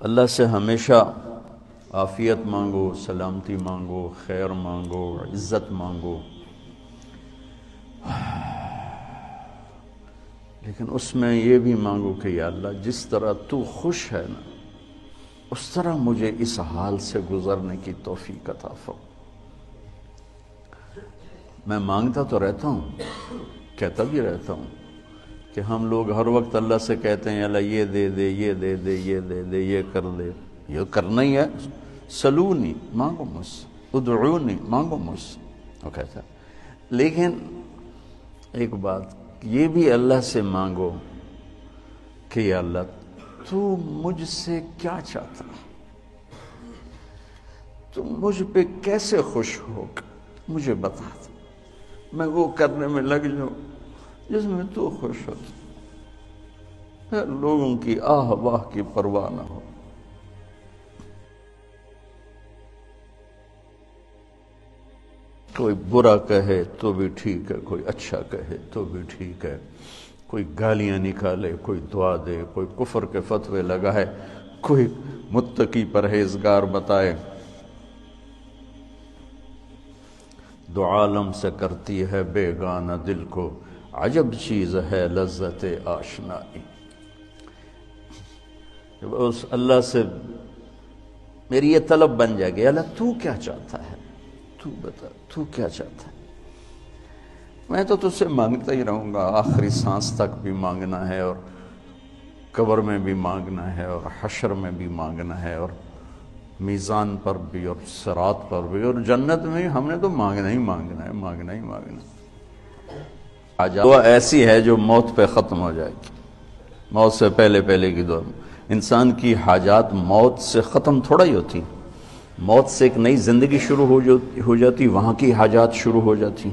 اللہ سے ہمیشہ عافیت مانگو، سلامتی مانگو، خیر مانگو، عزت مانگو، لیکن اس میں یہ بھی مانگو کہ یا اللہ جس طرح تو خوش ہے نا اس طرح مجھے اس حال سے گزرنے کی توفیق عطا فرما۔ میں مانگتا تو رہتا ہوں، کہتا بھی رہتا ہوں کہ ہم لوگ ہر وقت اللہ سے کہتے ہیں اللہ یہ دے دے، یہ دے دے، یہ دے دے، یہ کر دے، یہ کرنا ہی ہے، سلونی مانگو مجھ سے، ادعونی مانگو مجھ سے، وہ کہتا ہے۔ لیکن ایک بات یہ بھی اللہ سے مانگو کہ یا اللہ تو مجھ سے کیا چاہتا ہے، تو مجھ پہ کیسے خوش ہوگا مجھے بتا دے، میں وہ کرنے میں لگ جاؤں جس میں تو خوش ہوتا، لوگوں کی آہ واہ کی پرواہ نہ ہو۔ کوئی برا کہے تو بھی ٹھیک ہے، کوئی اچھا کہے تو بھی ٹھیک ہے، کوئی گالیاں نکالے، کوئی دعا دے، کوئی کفر کے فتوے لگائے، کوئی متقی پرہیزگار بتائے، دو عالم سے کرتی ہے بیگانہ دل کو، عجب چیز ہے لذت آشنائی۔ جب اس اللہ سے میری یہ طلب بن جائے گی، اللہ تو کیا چاہتا ہے، تو بتا تو کیا چاہتا ہے، میں تو تجھ سے مانگتا ہی رہوں گا، آخری سانس تک بھی مانگنا ہے، اور قبر میں بھی مانگنا ہے، اور حشر میں بھی مانگنا ہے، اور میزان پر بھی، اور صراط پر بھی، اور جنت میں بھی ہم نے تو مانگنا ہی مانگنا ہے، مانگنا ہی مانگنا ہے۔ دعا ایسی ہے جو موت پہ ختم ہو جائے گی، موت سے پہلے پہلے کی دعا۔ انسان کی حاجات موت سے ختم تھوڑا ہی ہوتی، موت سے ایک نئی زندگی شروع ہو جاتی، وہاں کی حاجات شروع ہو جاتی،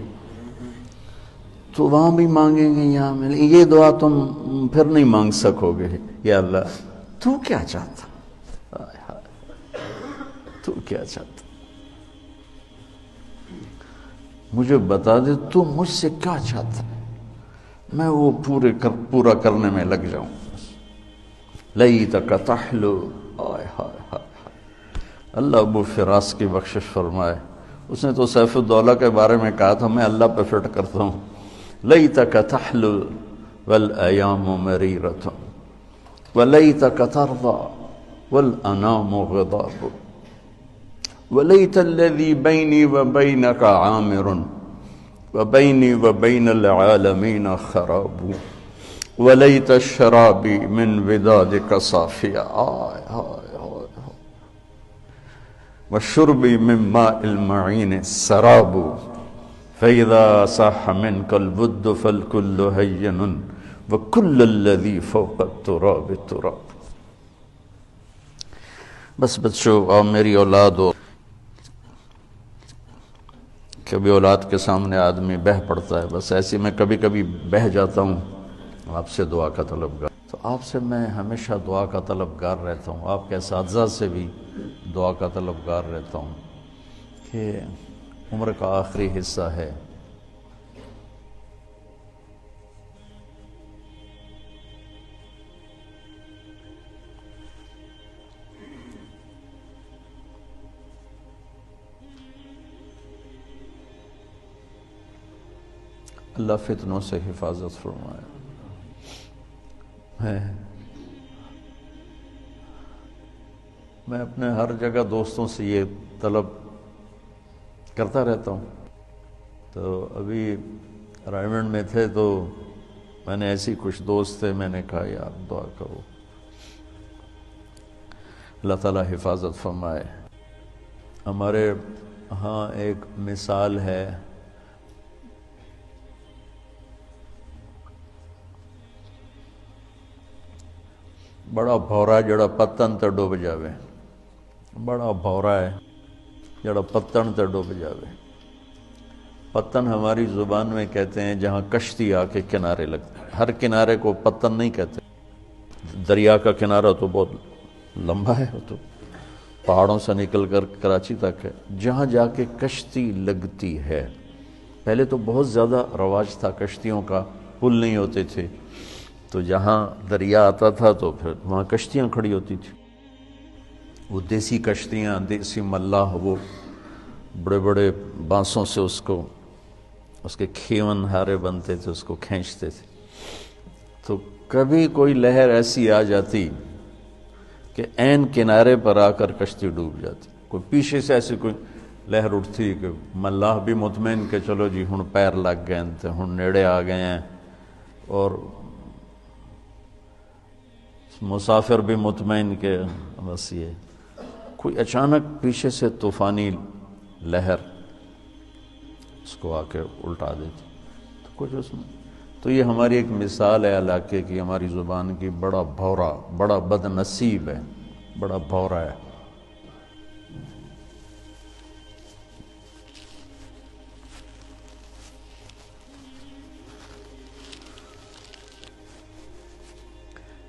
تو وہاں بھی مانگیں گے، یہاں ملے، یہ دعا تم پھر نہیں مانگ سکو گے، یا اللہ تو کیا چاہتا، تو کیا چاہتا، مجھے بتا دے تو مجھ سے کیا چاہتا ہے، میں وہ پورا کرنے میں لگ جاؤں۔ لیتک تحلو، آئے ہائے ہائے، اللہ ابو فراس کی بخشش فرمائے، اس نے تو سیف الدولہ کے بارے میں کہا تھا، میں اللہ پہ فٹ کرتا ہوں، لیتک تحلو والایام مریرۃ ولیتک ترضى والانام غضاب ولیت الذی بینی وبینک عامر وبینی وبین العالمین خراب ولیت الشرابی من ودادک صافیہ، آئے ہائے ہائے، والشربی من ماء المعین سراب فإذا صح منك الود فالكل هين وكل الذي فوق التراب تراب۔ بس بچوں، اور میری اولاد ہو، کبھی اولاد کے سامنے آدمی بہہ پڑتا ہے، بس ایسی میں کبھی کبھی بہہ جاتا ہوں، آپ سے دعا کا طلبگار، تو آپ سے میں ہمیشہ دعا کا طلبگار رہتا ہوں، آپ کے اساتذہ سے بھی دعا کا طلبگار رہتا ہوں کہ عمر کا آخری حصہ ہے، اللہ فتنوں سے حفاظت فرمائے۔ میں اپنے ہر جگہ دوستوں سے یہ طلب کرتا رہتا ہوں، تو ابھی رائمنڈ میں تھے تو میں نے ایسی کچھ دوست تھے، میں نے کہا یار دعا کرو، اللہ تعالیٰ حفاظت فرمائے۔ ہمارے ہاں ایک مثال ہے، بڑا بھورا جڑا پتن تے ڈوب جاوے، بڑا بھورا ہے جڑا پتن تے ڈوب جاوے۔ پتن ہماری زبان میں کہتے ہیں جہاں کشتی آ کے کنارے لگتے ہیں، ہر کنارے کو پتن نہیں کہتے، دریا کا کنارہ تو بہت لمبا ہے، وہ تو پہاڑوں سے نکل کر کراچی تک ہے، جہاں جا کے کشتی لگتی ہے۔ پہلے تو بہت زیادہ رواج تھا کشتیوں کا، پل نہیں ہوتے تھے، تو جہاں دریا آتا تھا تو پھر وہاں کشتیاں کھڑی ہوتی تھی۔ وہ دیسی کشتیاں، دیسی ملاح، وہ بڑے بڑے بانسوں سے اس کے کھیون ہارے بنتے تھے، اس کو کھینچتے تھے. تو کبھی کوئی لہر ایسی آ جاتی کہ عین کنارے پر آ کر کشتی ڈوب جاتی. کوئی پیچھے سے ایسی کوئی لہر اٹھتی کہ ملاح بھی مطمئن کہ چلو جی ہن پیر لگ گئے ہیں، ہن نیڑے آ گئے ہیں، اور مسافر بھی مطمئن کہ بس یہ. کوئی اچانک پیچھے سے طوفانی لہر اس کو آ کے الٹا دیتی. تو کچھ اس میں تو یہ ہماری ایک مثال ہے علاقے کی، ہماری زبان کی. بڑا بھورا، بڑا بد نصیب ہے، بڑا بھورا ہے.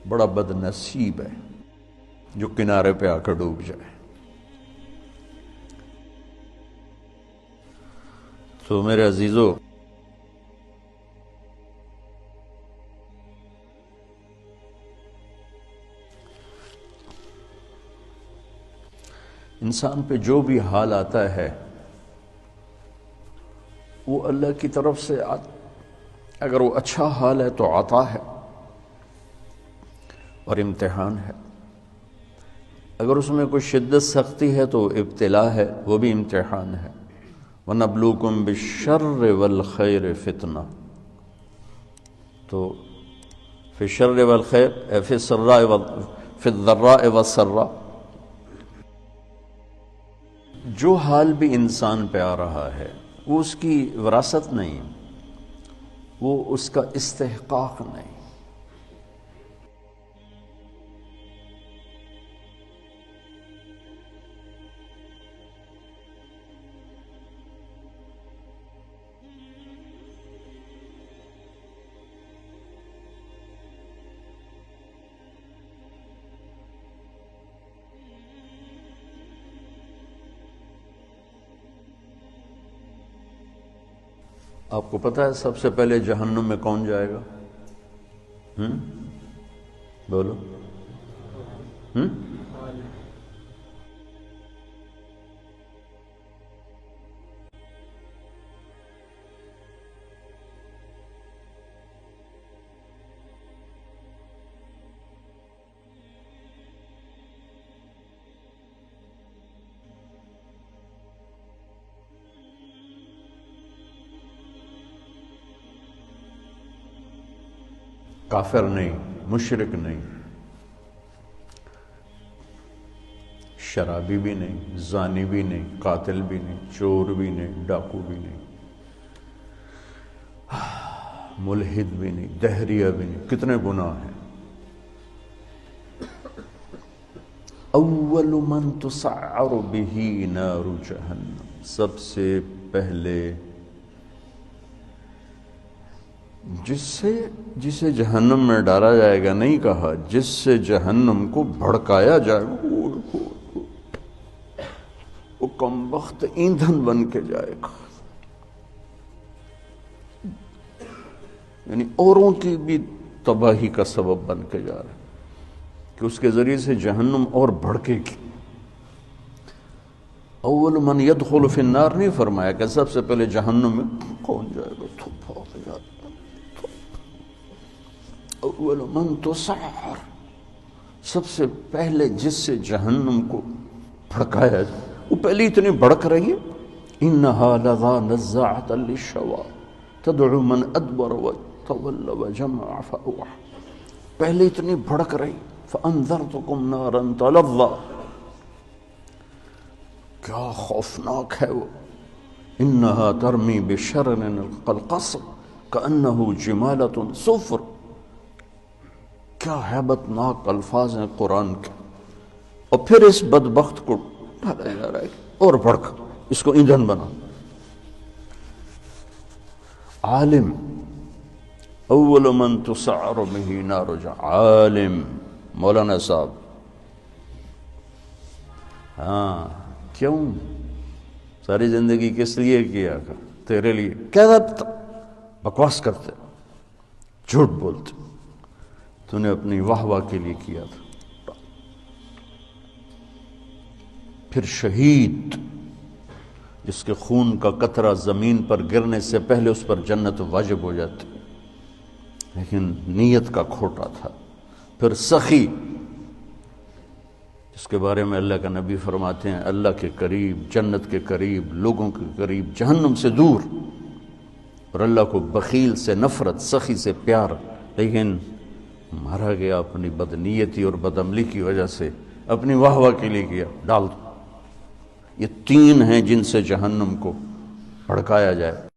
بڑا بد نصیب ہے جو کنارے پہ آ کر ڈوب جائے. تو میرے عزیزو، انسان پہ جو بھی حال آتا ہے وہ اللہ کی طرف سے اگر وہ اچھا حال ہے تو عطا ہے اور امتحان ہے. اگر اس میں کوئی شدت سختی ہے تو ابتلا ہے، وہ بھی امتحان ہے. وَنَبْلُوكُمْ بِالشَّرِّ وَالْخَيْرِ فِتْنَةً. تو فی الشر والخیر، فی الضراء والسراء، جو حال بھی انسان پہ آ رہا ہے وہ اس کی وراثت نہیں، وہ اس کا استحقاق نہیں. آپ کو پتہ ہے سب سے پہلے جہنم میں کون جائے گا؟ بولو. کافر نہیں، مشرک نہیں، شرابی بھی نہیں، زانی بھی نہیں، قاتل بھی نہیں، چور بھی نہیں، ڈاکو بھی نہیں، ملحد بھی نہیں، دہریہ بھی نہیں. کتنے گناہ ہیں. اول من تسعر به نار جہنم، سب سے پہلے جسے جہنم میں ڈالا جائے گا، نہیں کہا جس سے جہنم کو بھڑکایا جائے گا، وہ کمبخت ایندھن بن کے جائے گا. یعنی اوروں کی بھی تباہی کا سبب بن کے جا رہا ہے کہ اس کے ذریعے سے جہنم اور بھڑکے گی. اول من يدخل فی النار نہیں فرمایا کہ سب سے پہلے جہنم میں کون جائے گا. اول من تسعر، سب سے پہلے جس سے جہنم کو بھڑکایا جائے، وہ پہلے اتنی بھڑک رہی ہے. انہا لظی نزاعۃ للشوی تدعو من ادبر وتولى وجمع فاوعى، پہلے اتنی بھڑک رہی. فانذرتکم نارا تلظی، کیا خوفناک ہے وہ. انہا ترمی بشرر کالقصر کانہ جمالۃ صفر، کیا ہیبت ناک الفاظ ہیں قرآن کے. اور پھر اس بدبخت کو ڈالا جا رہا ہے اور بھڑک، اس کو ایندھن بنا. عالم، اول من تسعر به نار جہنم، عالم مولانا صاحب. ہاں، کیوں ساری زندگی کس لیے کیا؟ تیرے لیے. کیا بکواس کرتے، جھوٹ بولتے، تو نے اپنی واہ واہ کے لیے کیا تھا. پھر شہید جس کے خون کا قطرہ زمین پر گرنے سے پہلے اس پر جنت واجب ہو جاتی، لیکن نیت کا کھوٹا تھا۔ پھر سخی جس کے بارے میں اللہ کا نبی فرماتے ہیں اللہ کے قریب، جنت کے قریب، لوگوں کے قریب، جہنم سے دور، اور اللہ کو بخیل سے نفرت، سخی سے پیار، لیکن مارا گیا اپنی بدنیتی اور بدعملی کی وجہ سے، اپنی واہ واہ کے لیے کیا، ڈال دو۔ یہ تین ہیں جن سے جہنم کو بھڑکایا جائے۔